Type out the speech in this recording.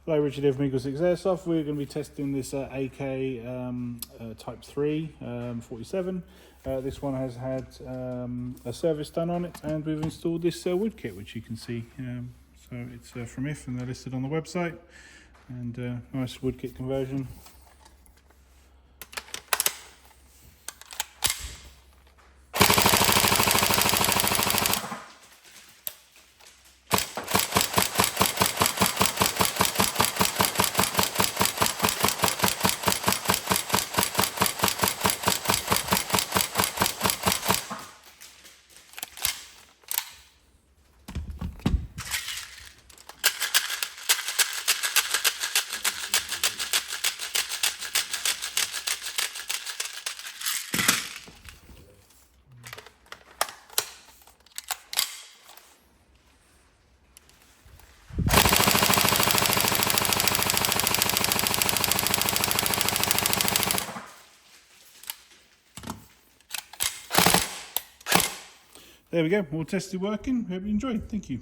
Hello, Richard here from NGRS Airsoft. We're going to be testing this AK Type 3 47. This one has had a service done on it, and we've installed this wood kit, which you can see. So it's from IF, and they're listed on the website. And nice wood kit conversion. There we go, all tested, working. Hope you enjoyed. Thank you.